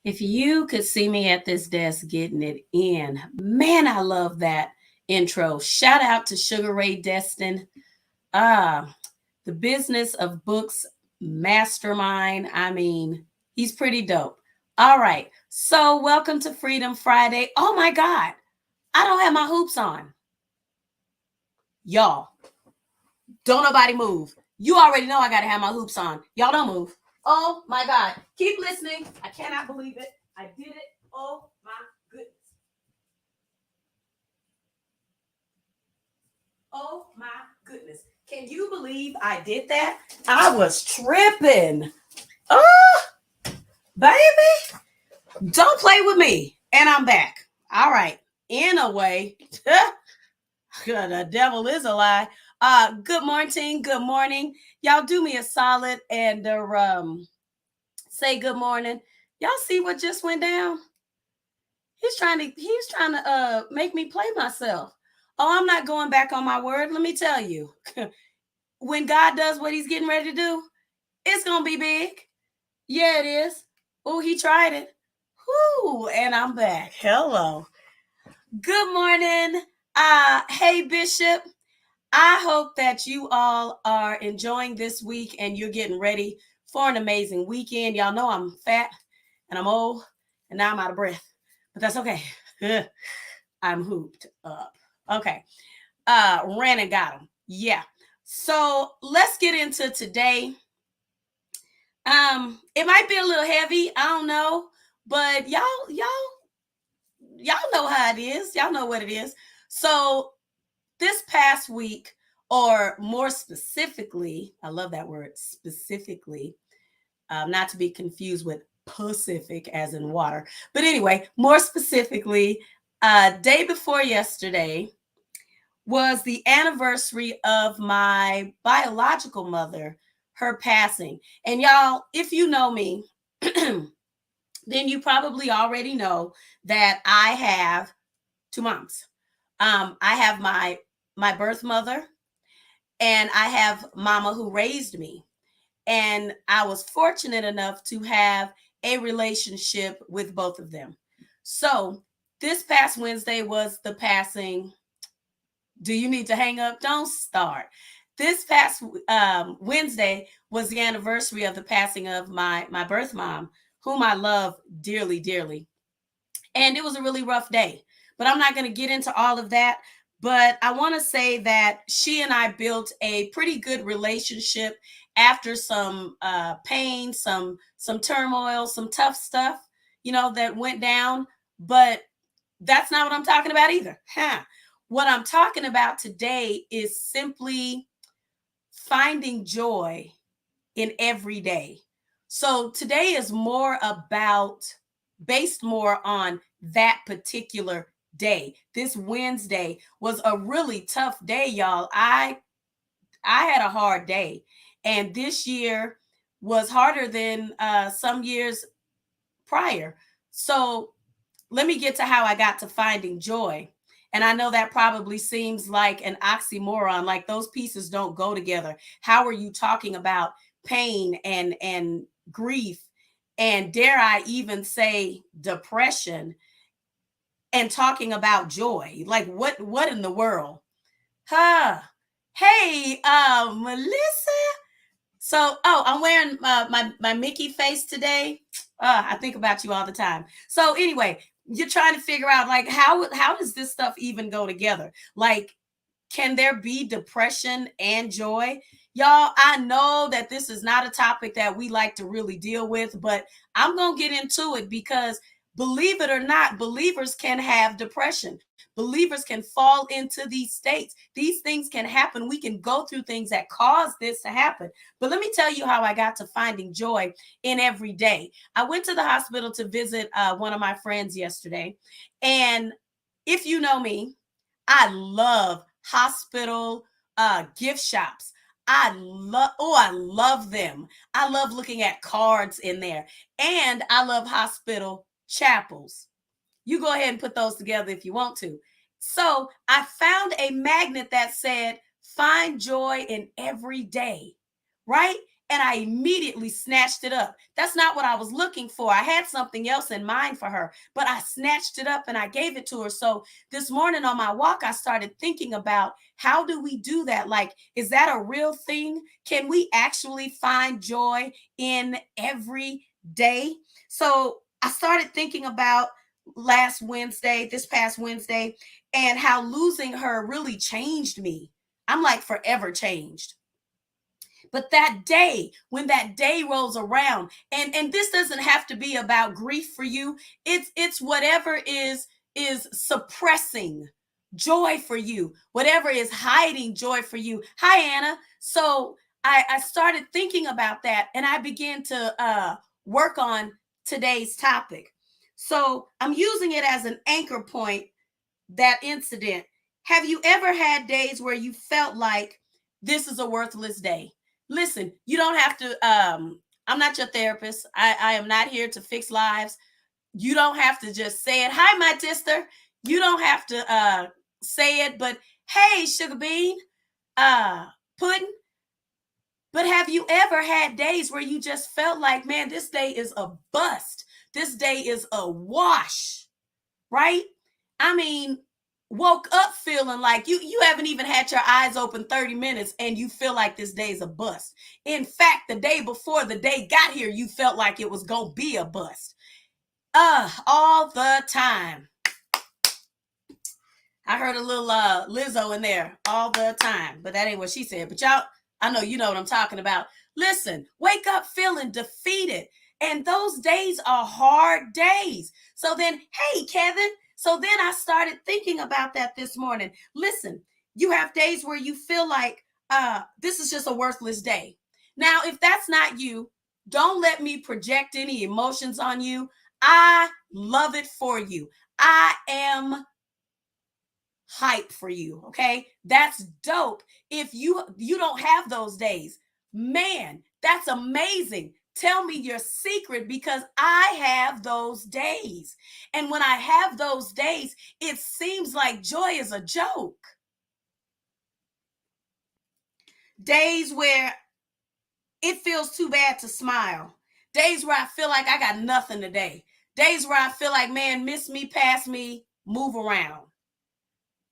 If you could see me at this desk getting it in, man, I love that intro. Shout out to Sugar Ray Destin. The business of books mastermind. I mean, he's pretty dope. All right. So, welcome to Freedom Friday. Oh my God. I don't have my hoops on. Y'all, don't nobody move. You already know I got to have my hoops on. Y'all don't move. Oh my God. Keep listening. I cannot believe it. I did it. Oh my goodness. Oh my goodness. Can you believe I did that? I was tripping. Oh, baby. Don't play with me. And I'm back. All right. In a way. The devil is a lie. Good morning. Good morning. Y'all do me a solid and say good morning. Y'all see what just went down? He's trying to make me play myself. Oh, I'm not going back on my word. Let me tell you. When God does what he's getting ready to do, it's gonna be big. Yeah, it is. Oh, he tried it. Whoo, and I'm back. Hello. Good morning. Hey, Bishop. I hope that you all are enjoying this week and you're getting ready for an amazing weekend. Y'all know I'm fat and I'm old and now I'm out of breath, but that's okay. I'm hooped up. Okay. Ran and got him. Yeah. So let's get into today. It might be a little heavy. I don't know, but y'all know how it is. Y'all know what it is. So this past week, or more specifically, I love that word, specifically, not to be confused with Pacific as in water. But anyway, more specifically, day before yesterday was the anniversary of my biological mother, her passing. And y'all, if you know me, then you probably already know that I have two moms. I have my birth mother, and I have mama who raised me. And I was fortunate enough to have a relationship with both of them. So this past Wednesday was the passing. Do you need to hang up? Don't start. This past Wednesday was the anniversary of the passing of my birth mom, whom I love dearly, dearly. And it was a really rough day. But I'm not going to get into all of that. But I want to say that she and I built a pretty good relationship after some pain, some turmoil, some tough stuff, that went down. But that's not what I'm talking about either. What I'm talking about today is simply finding joy in every day. So today is based more on that particular day. This Wednesday was a really tough day, y'all. I had a hard day, and this year was harder than some years prior. So let me get to how I got to finding joy. And I know that probably seems like an oxymoron, like those pieces don't go together. How are you talking about pain and grief, and dare I even say depression, and talking about joy? Like what in the world? Hey, Melissa. So, I'm wearing my Mickey face today. I think about you all the time. So anyway, you're trying to figure out, like, how does this stuff even go together? Like, can there be depression and joy? Y'all, I know that this is not a topic that we like to really deal with, but I'm going to get into it because Believe it or not, believers can have depression. Believers can fall into these states. These things can happen. We can go through things that cause this to happen. But let me tell you how I got to finding joy in every day. I went to the hospital to visit one of my friends yesterday. And if you know me, I love hospital gift shops. I love them. I love looking at cards in there. And I love hospital chapels. You go ahead and put those together if you want to. So I found a magnet that said, find joy in every day, right? And I immediately snatched it up. That's not what I was looking for. I had something else in mind for her, but I snatched it up and I gave it to her. So this morning on my walk, I started thinking about how do we do that? Like, is that a real thing? Can we actually find joy in every day? So I started thinking about this past Wednesday, and how losing her really changed me. I'm like forever changed. But that day, when that day rolls around, and this doesn't have to be about grief for you, it's whatever is suppressing joy for you, whatever is hiding joy for you. Hi, Anna. So I started thinking about that, and I began to work on today's topic. So I'm using it as an anchor point, that incident. Have you ever had days where you felt like this is a worthless day? Listen, you don't have to, I'm not your therapist. I am not here to fix lives. You don't have to just say it. Hi, my sister. You don't have to say it, but hey, sugar bean, pudding. But have you ever had days where you just felt like, man, this day is a bust? This day is a wash, right? I mean, woke up feeling like you haven't even had your eyes open 30 minutes and you feel like this day is a bust. In fact, the day before the day got here, you felt like it was going to be a bust. All the time. I heard a little Lizzo in there, all the time, but that ain't what she said. But y'all, I know you know what I'm talking about. Listen, wake up feeling defeated. And those days are hard days. So then, hey, Kevin. So then I started thinking about that this morning. Listen, you have days where you feel like this is just a worthless day. Now, if that's not you, don't let me project any emotions on you. I love it for you. I am hype for you. Okay, that's dope. If you don't have those days, man, that's amazing. Tell me your secret, because I have those days. And when I have those days, it seems like joy is a joke. Days where it feels too bad to smile. Days where I feel like I got nothing today. Days where I feel like, man, miss me, pass me, move around.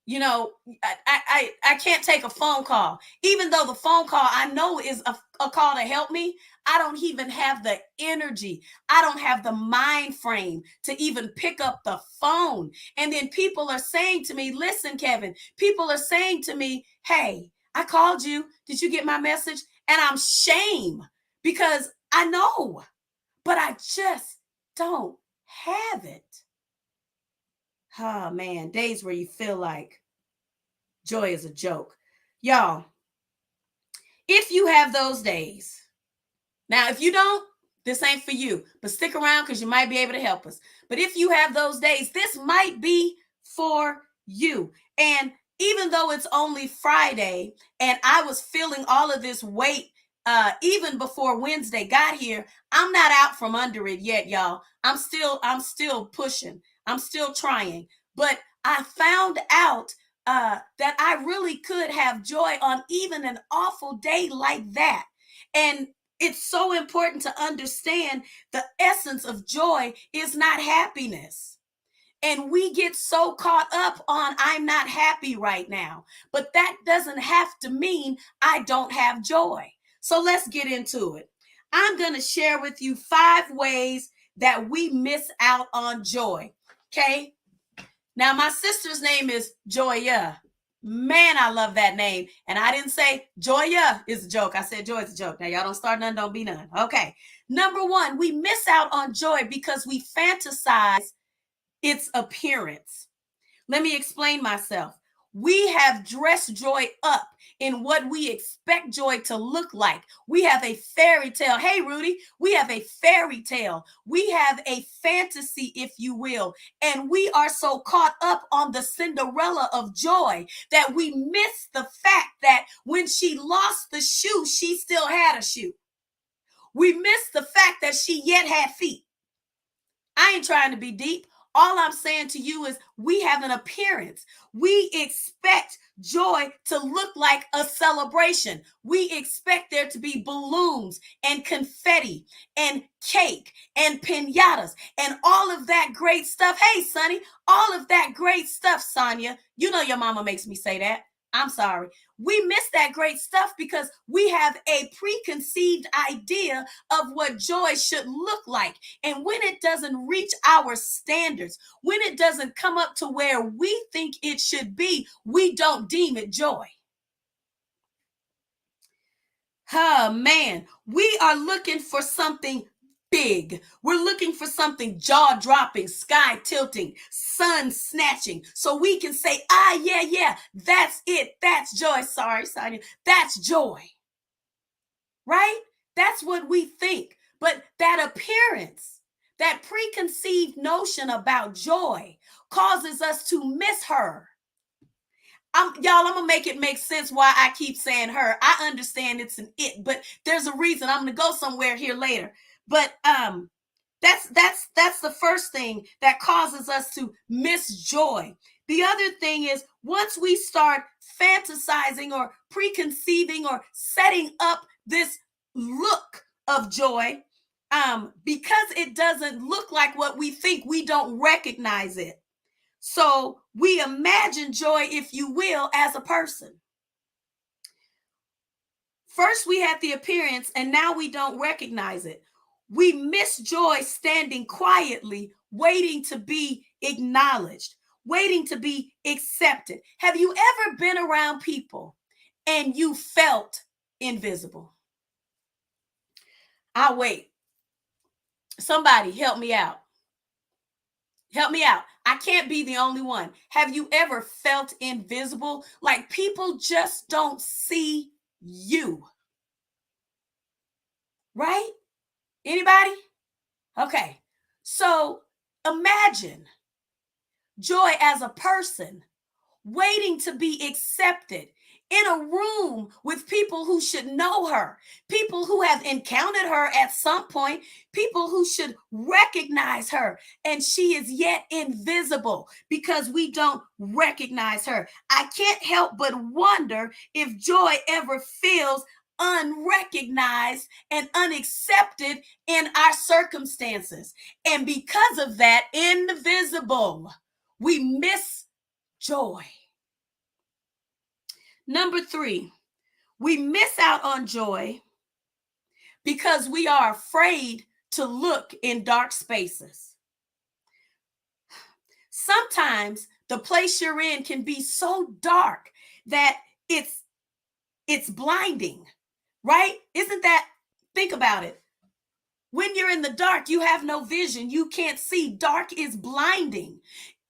You know, I can't take a phone call. Even though the phone call I know is a call to help me, I don't even have the energy. I don't have the mind frame to even pick up the phone. And then people are saying to me, listen, Kevin, people are saying to me, hey, I called you. Did you get my message? And I'm shame because I know, but I just don't have it. Oh man, days where you feel like joy is a joke. Y'all, if you have those days, now if you don't, this ain't for you, but stick around because you might be able to help us. But if you have those days, this might be for you. And even though it's only Friday and I was feeling all of this weight even before Wednesday got here, I'm not out from under it yet, y'all. I'm still pushing. I'm still trying. But I found out that I really could have joy on even an awful day like that. And it's so important to understand the essence of joy is not happiness. And we get so caught up on I'm not happy right now. But that doesn't have to mean I don't have joy. So let's get into it. I'm going to share with you 5 ways that we miss out on joy. Okay. Now, my sister's name is Joya. Man, I love that name. And I didn't say Joya is a joke. I said joy is a joke. Now, y'all don't start none, don't be none. Okay. Number 1, we miss out on joy because we fantasize its appearance. Let me explain myself. We have dressed joy up in what we expect joy to look like. We have a fairy tale. Hey, Rudy, we have a fairy tale. We have a fantasy, if you will. And we are so caught up on the Cinderella of joy that we miss the fact that when she lost the shoe, she still had a shoe. We miss the fact that she yet had feet. I ain't trying to be deep. All I'm saying to you is we have an appearance. We expect joy to look like a celebration. We expect there to be balloons and confetti and cake and piñatas and all of that great stuff. Hey, Sonny, all of that great stuff, Sonia. You know your mama makes me say that. I'm sorry. We miss that great stuff because we have a preconceived idea of what joy should look like. And when it doesn't reach our standards, when it doesn't come up to where we think it should be, we don't deem it joy. Oh, man, we are looking for something big. We're looking for something jaw-dropping, sky-tilting, sun-snatching, so we can say, yeah, that's it. That's joy. Sorry, Sonia. That's joy. Right? That's what we think. But that appearance, that preconceived notion about joy causes us to miss her. I'm gonna make it make sense why I keep saying her. I understand it's an it, but there's a reason. I'm gonna go somewhere here later. But that's the first thing that causes us to miss joy. The other thing is once we start fantasizing or preconceiving or setting up this look of joy, because it doesn't look like what we think, we don't recognize it. So we imagine joy, if you will, as a person. First, we had the appearance, and now we don't recognize it. We miss joy standing quietly, waiting to be acknowledged, waiting to be accepted. Have you ever been around people and you felt invisible? I'll wait. Somebody help me out. Help me out. I can't be the only one. Have you ever felt invisible? Like people just don't see you. Right? Anybody? Okay. So imagine joy as a person waiting to be accepted in a room with people who should know her, people who have encountered her at some point, people who should recognize her, and she is yet invisible because we don't recognize her. I can't help but wonder if joy ever feels unrecognized and unaccepted in our circumstances. And because of that, invisible, we miss joy. Number 3, we miss out on joy because we are afraid to look in dark spaces. Sometimes the place you're in can be so dark that it's blinding, right? Isn't that, think about it. When you're in the dark, you have no vision. You can't see. Dark is blinding.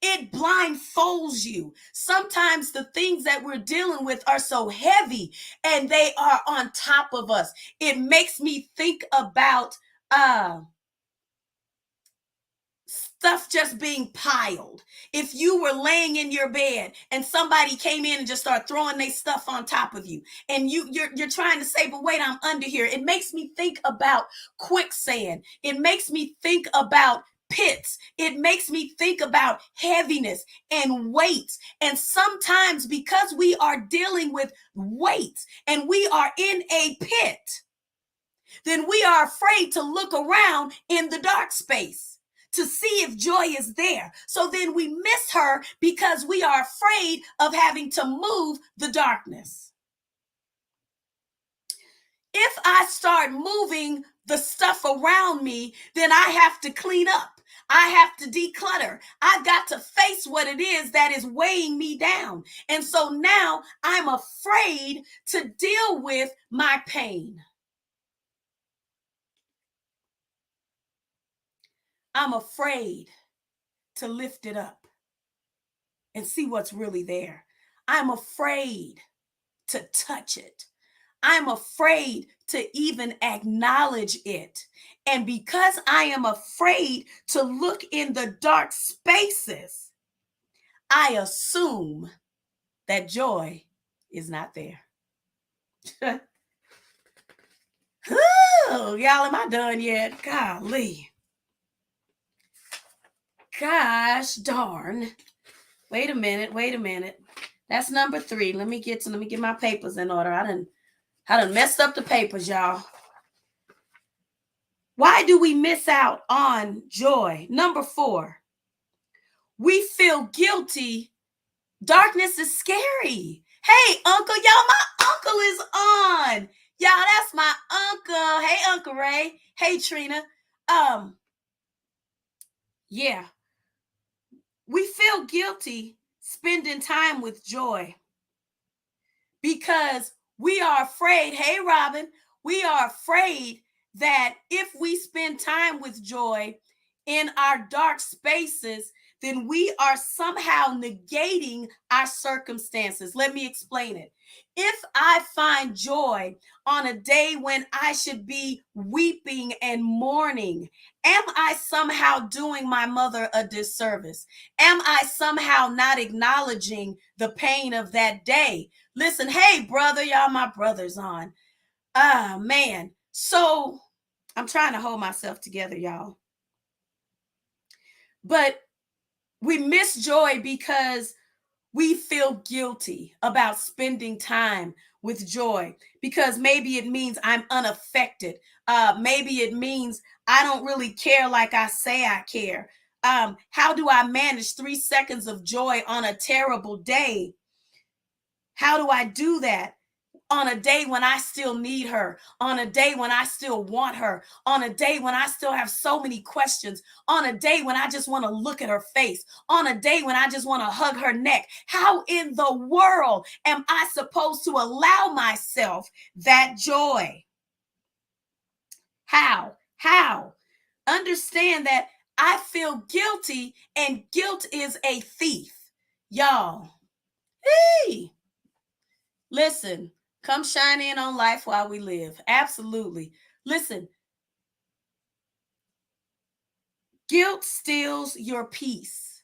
It blindfolds you. Sometimes the things that we're dealing with are so heavy and they are on top of us. It makes me think about stuff just being piled. If you were laying in your bed and somebody came in and just started throwing their stuff on top of you, and you're trying to say, but wait, I'm under here. It makes me think about quicksand. It makes me think about pits. It makes me think about heaviness and weight. And sometimes because we are dealing with weight and we are in a pit, then we are afraid to look around in the dark space to see if joy is there. So then we miss her because we are afraid of having to move the darkness. If I start moving the stuff around me, then I have to clean up. I have to declutter. I've got to face what it is that is weighing me down. And so now I'm afraid to deal with my pain. I'm afraid to lift it up and see what's really there. I'm afraid to touch it. I'm afraid to even acknowledge it. And because I am afraid to look in the dark spaces, I assume that joy is not there. Oh, y'all, am I done yet? Golly. Gosh darn. Wait a minute. That's number 3. Let me get my papers in order. I done messed up the papers, y'all. Why do we miss out on joy? Number 4. We feel guilty. Darkness is scary. Hey, uncle, y'all, my uncle is on. Y'all, that's my uncle. Hey, Uncle Ray. Hey, Trina. Yeah. We feel guilty spending time with joy because we are afraid. Hey, Robin, we are afraid that if we spend time with joy in our dark spaces, then we are somehow negating our circumstances. Let me explain it. If I find joy on a day when I should be weeping and mourning, am I somehow doing my mother a disservice? Am I somehow not acknowledging the pain of that day? Listen, hey, brother, y'all, my brother's on. Man. So I'm trying to hold myself together, y'all. But we miss joy because we feel guilty about spending time with joy, because maybe it means I'm unaffected. Maybe it means I don't really care like I say I care. How do I manage 3 seconds of joy on a terrible day? How do I do that? On a day when I still need her, on a day when I still want her, on a day when I still have so many questions, on a day when I just want to look at her face, on a day when I just want to hug her neck. How in the world am I supposed to allow myself that joy? How? Understand that I feel guilty, and guilt is a thief. Y'all, hey, listen. Come shine in on life while we live. Absolutely. Listen, guilt steals your peace.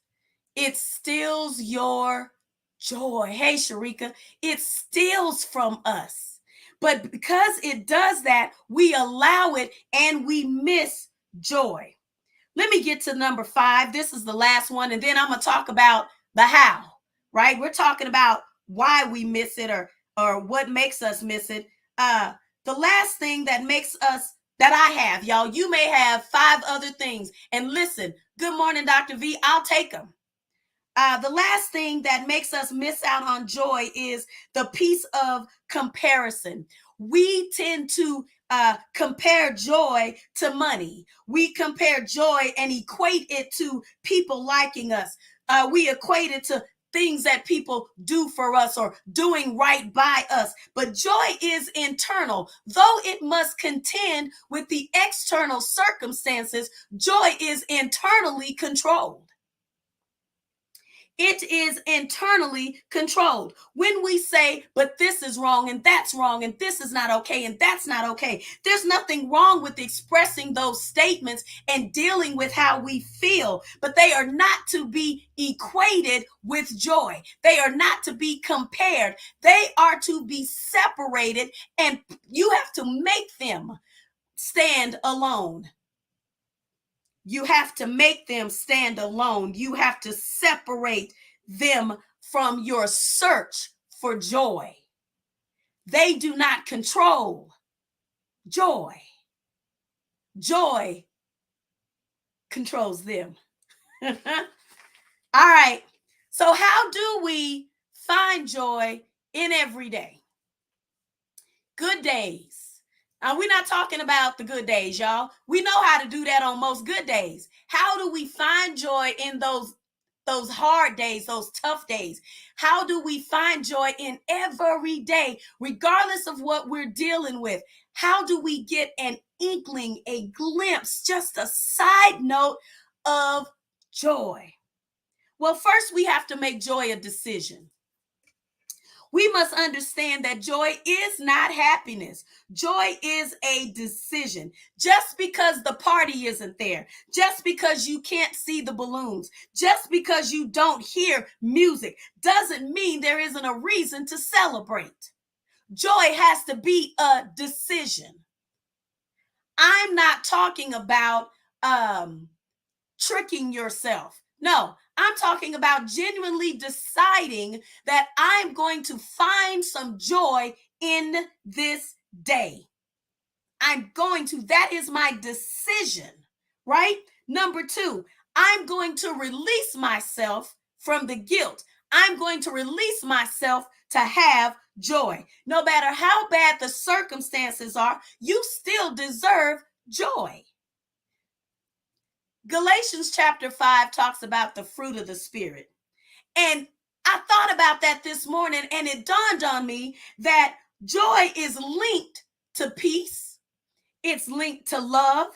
It steals your joy. Hey, Sharika, it steals from us. But because it does that, we allow it and we miss joy. Let me get to number 5. This is the last one. And then I'm going to talk about the how, right? We're talking about why we miss it or what makes us miss it. The last thing that makes us, that I have, y'all, you may have 5 other things. And listen, good morning, Dr. V, I'll take them. The last thing that makes us miss out on joy is the piece of comparison. We tend to compare joy to money. We compare joy and equate it to people liking us. We equate it to things that people do for us or doing right by us. But joy is internal. Though it must contend with the external circumstances, joy is internally controlled. It is internally controlled. When we say, but this is wrong and that's wrong and this is not okay and that's not okay, there's nothing wrong with expressing those statements and dealing with how we feel, but they are not to be equated with joy. They are not to be compared. They are to be separated, and you have to make them stand alone. You have to make them stand alone. You have to separate them from your search for joy. They do not control joy. Joy controls them. All right. So how do we find joy in every day? Good days. Now, we're not talking about the good days, y'all. We know how to do that on most good days. How do we find joy in those hard days, those tough days? How do we find joy in every day, regardless of what we're dealing with? How do we get an inkling, a glimpse, just a side note of joy? Well, first we have to make joy a decision. We must understand that joy is not happiness. Joy is a decision. Just because the party isn't there, just because you can't see the balloons, just because you don't hear music, doesn't mean there isn't a reason to celebrate. Joy has to be a decision. I'm not talking about tricking yourself. No, I'm talking about genuinely deciding that I'm going to find some joy in this day. That is my decision, right? Number two, I'm going to release myself from the guilt. I'm going to release myself to have joy. No matter how bad the circumstances are, you still deserve joy. Galatians chapter 5 talks about the fruit of the Spirit. And I thought about that this morning, and it dawned on me that joy is linked to peace, it's linked to love,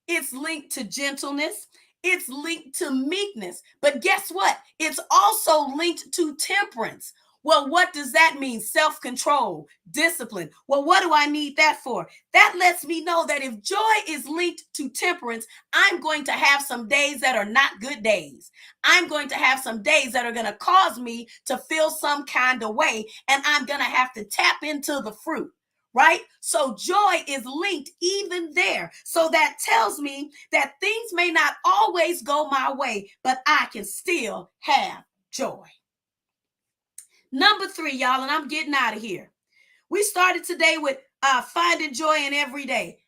it's linked to gentleness, it's linked to meekness. But guess what? It's also linked to temperance. Well, what does that mean? Self-control, discipline. Well, what do I need that for? That lets me know that if joy is linked to temperance, I'm going to have some days that are not good days. I'm going to have some days that are going to cause me to feel some kind of way, and I'm going to have to tap into the fruit. Right? So joy is linked even there. So that tells me that things may not always go my way, but I can still have joy. Number 3, y'all, and I'm getting out of here. We started today with finding joy in every day.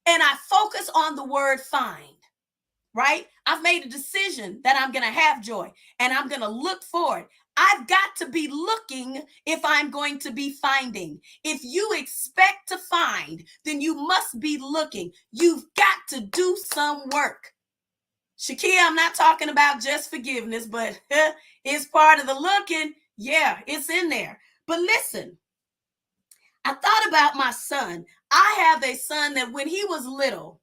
And I focus on the word find, right? I've made a decision that I'm going to have joy and I'm going to look for it. I've got to be looking if I'm going to be finding. If you expect to find, then you must be looking. You've got to do some work. Shakia, I'm not talking about just forgiveness, but it's part of the looking. Yeah, it's in there. But listen, I thought about my son. I have a son that when he was little,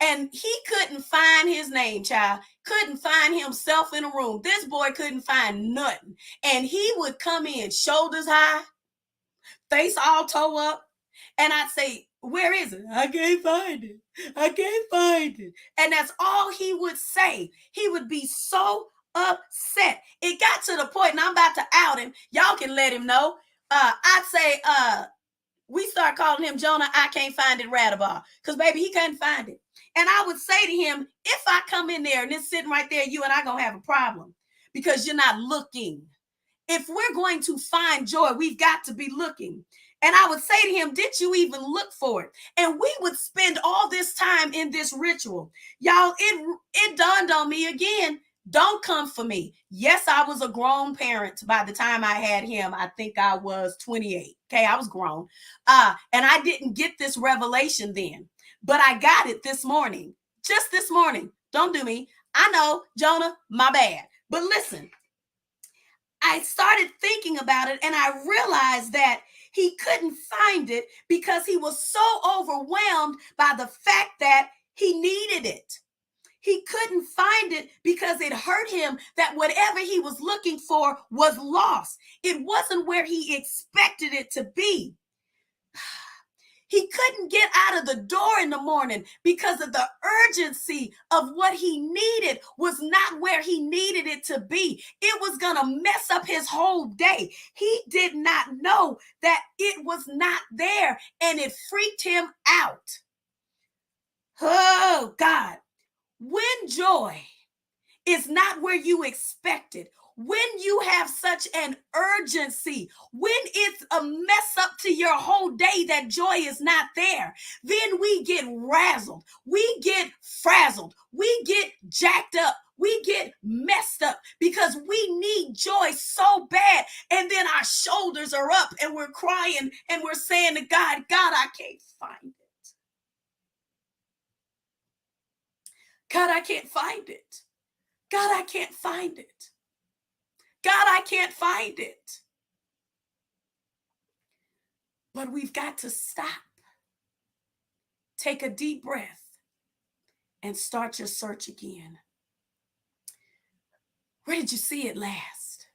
and he couldn't find his name, child, couldn't find himself in a room. This boy couldn't find nothing. And he would come in shoulders high, face all toe up. And I'd say, where is it? I can't find it. I can't find it. And that's all he would say. He would be so upset. It got to the point, and I'm about to out him. Y'all can let him know. I'd say, we start calling him Jonah, I can't find it, Radabar. Because, baby, he couldn't find it. And I would say to him, if I come in there and it's sitting right there, you and I going to have a problem because you're not looking. If we're going to find joy, we've got to be looking. And I would say to him, did you even look for it? And we would spend all this time in this ritual. Y'all, it dawned on me again. Don't come for me. Yes, I was a grown parent by the time I had him. I think I was 28. Okay, I was grown. And I didn't get this revelation then, but I got it this morning. Just this morning. Don't do me. I know, Jonah, my bad. But listen, I started thinking about it and I realized that he couldn't find it because he was so overwhelmed by the fact that he needed it. He couldn't find it because it hurt him that whatever he was looking for was lost. It wasn't where he expected it to be. He couldn't get out of the door in the morning because of the urgency of what he needed was not where he needed it to be. It was going to mess up his whole day. He did not know that it was not there, and it freaked him out. Oh, God. When joy is not where you expect it, when you have such an urgency, when it's a mess up to your whole day that joy is not there, then we get razzled, we get frazzled, we get jacked up, we get messed up because we need joy so bad. And then our shoulders are up and we're crying and we're saying to God, God, I can't find it. God, I can't find it. God, I can't find it. God, I can't find it. But we've got to stop. Take a deep breath and start your search again. Where did you see it last?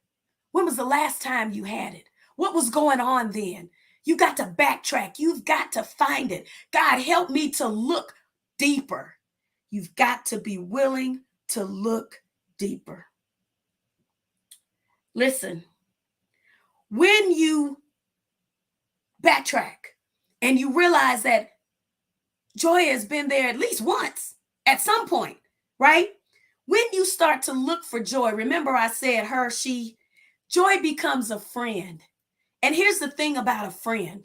When was the last time you had it? What was going on then? You got to backtrack. You've got to find it. God, help me to look deeper. You've got to be willing to look deeper. Listen, when you backtrack and you realize that joy has been there at least once at some point, right? When you start to look for joy, remember I said her, she, joy becomes a friend. And here's the thing about a friend.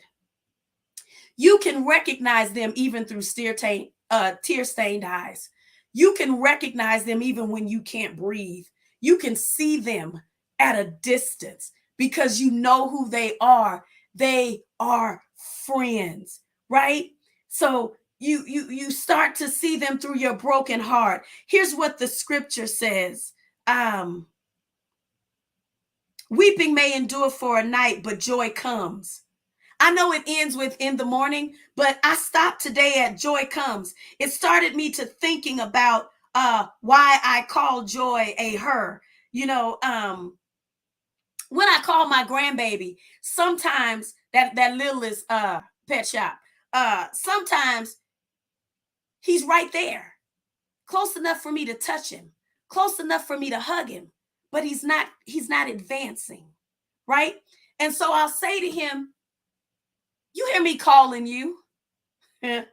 You can recognize them even through tear-stained eyes. You can recognize them even when you can't breathe. You can see them at a distance because you know who they are. They are friends, right? So you start to see them through your broken heart. Here's what the scripture says. Weeping may endure for a night, but joy comes. I know it ends with in the morning, but I stopped today at joy comes. It started me to thinking about why I call joy a her. You know, when I call my grandbaby, sometimes that littlest pet shop, sometimes he's right there, close enough for me to touch him, close enough for me to hug him, but he's not advancing, right? And so I'll say to him, you hear me calling you? I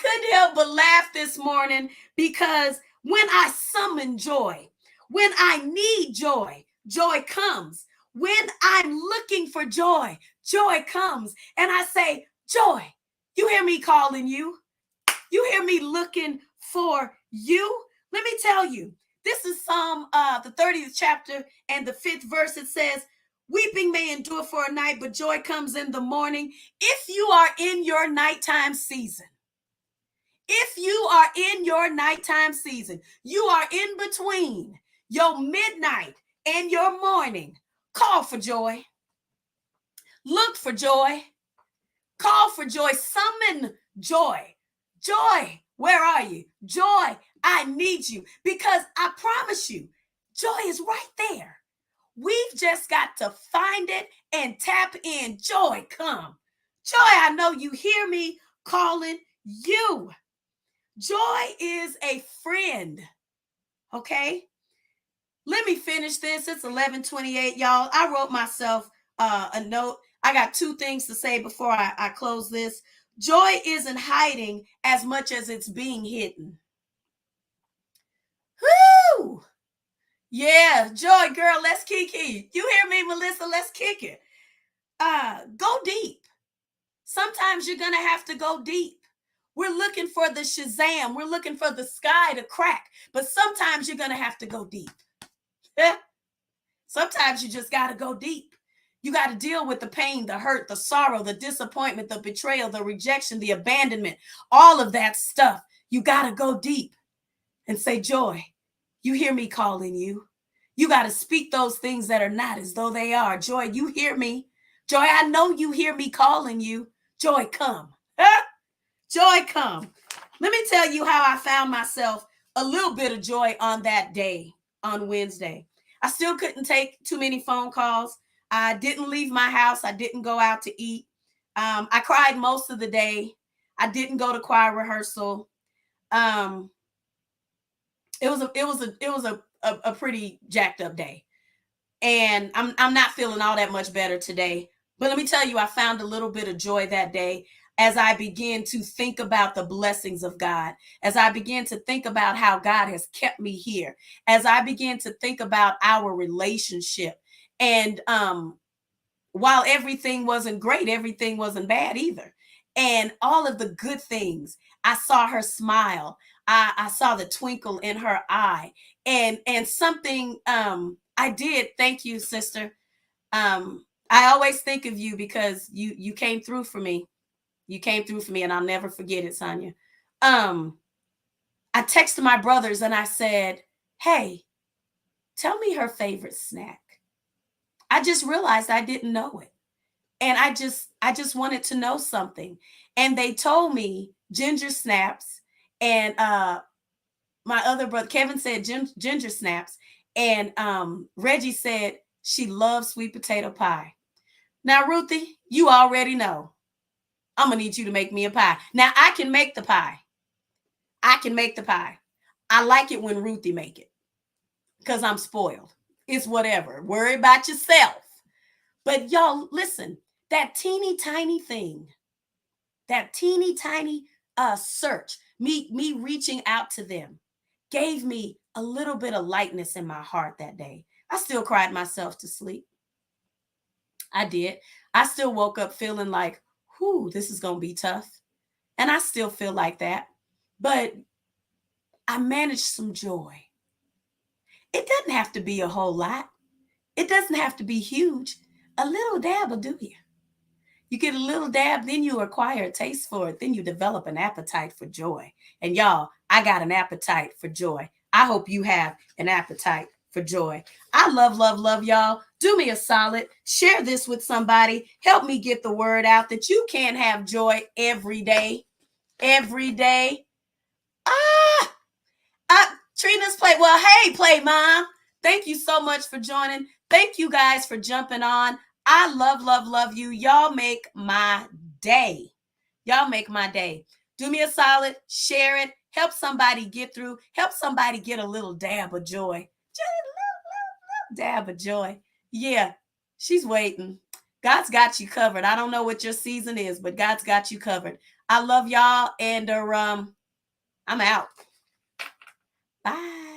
couldn't help but laugh this morning because when I summon joy, when I need joy, joy comes. When I'm looking for joy, joy comes. And I say, joy, you hear me calling you? You hear me looking for you? Let me tell you, this is Psalm the 30th chapter and the 5th verse. It says, weeping may endure for a night, but joy comes in the morning. If you are in your nighttime season, if you are in your nighttime season, you are in between your midnight and your morning, call for joy. Look for joy. Call for joy. Summon joy. Joy, where are you? Joy, I need you. Because I promise you, joy is right there. We've just got to find it and tap in. Joy, come. Joy, I know you hear me calling you. Joy is a friend. Okay? Let me finish this. It's 11:28, y'all. I wrote myself a note. I got two things to say before I close this. Joy isn't hiding as much as it's being hidden. Woo! Yeah, joy, girl, let's kiki. You hear me, Melissa? Let's kick it. Go deep. Sometimes you're going to have to go deep. We're looking for the Shazam. We're looking for the sky to crack. But sometimes you're going to have to go deep. Sometimes you just got to go deep. You got to deal with the pain, the hurt, the sorrow, the disappointment, the betrayal, the rejection, the abandonment, all of that stuff. You got to go deep and say, joy, you hear me calling you. You got to speak those things that are not as though they are. Joy, you hear me. Joy, I know you hear me calling you. Joy, come. Joy, come. Let me tell you how I found myself a little bit of joy on that day, on Wednesday. I still couldn't take too many phone calls. I didn't leave my house. I didn't go out to eat. I cried most of the day. I didn't go to choir rehearsal. It was a pretty jacked up day, and I'm not feeling all that much better today. But let me tell you, I found a little bit of joy that day as I began to think about the blessings of God, as I began to think about how God has kept me here, as I began to think about our relationship. And while everything wasn't great, everything wasn't bad either. And all of the good things, I saw her smile. I saw the twinkle in her eye. And something I did, thank you, sister. I always think of you because you came through for me. You came through for me, and I'll never forget it, Sonia. I texted my brothers and I said, hey, tell me her favorite snack. I just realized I didn't know it. And I just wanted to know something. And they told me ginger snaps and my other brother, Kevin said ginger snaps. And Reggie said she loves sweet potato pie. Now, Ruthie, you already know. I'm going to need you to make me a pie. Now, I can make the pie. I can make the pie. I like it when Ruthie make it because I'm spoiled. It's whatever. Worry about yourself. But y'all, listen, that teeny tiny thing, that teeny tiny search, me reaching out to them, gave me a little bit of lightness in my heart that day. I still cried myself to sleep. I did. I still woke up feeling like, whew, this is going to be tough. And I still feel like that. But I managed some joy. It doesn't have to be a whole lot. It doesn't have to be huge. A little dab will do you. You get a little dab, then you acquire a taste for it. Then you develop an appetite for joy. And y'all, I got an appetite for joy. I hope you have an appetite for joy. I love y'all. Do me a solid. Share this with somebody. Help me get the word out that you can have joy every day. Every day. Trina's play. Well, hey, Play Mom. Thank you so much for joining. Thank you guys for jumping on. I love you. Y'all make my day. Y'all make my day. Do me a solid. Share it. Help somebody get through. Help somebody get a little dab of joy. Just a little dab of joy. Yeah, she's waiting. God's got you covered. I don't know what your season is, but God's got you covered. I love y'all, and I'm out. Bye.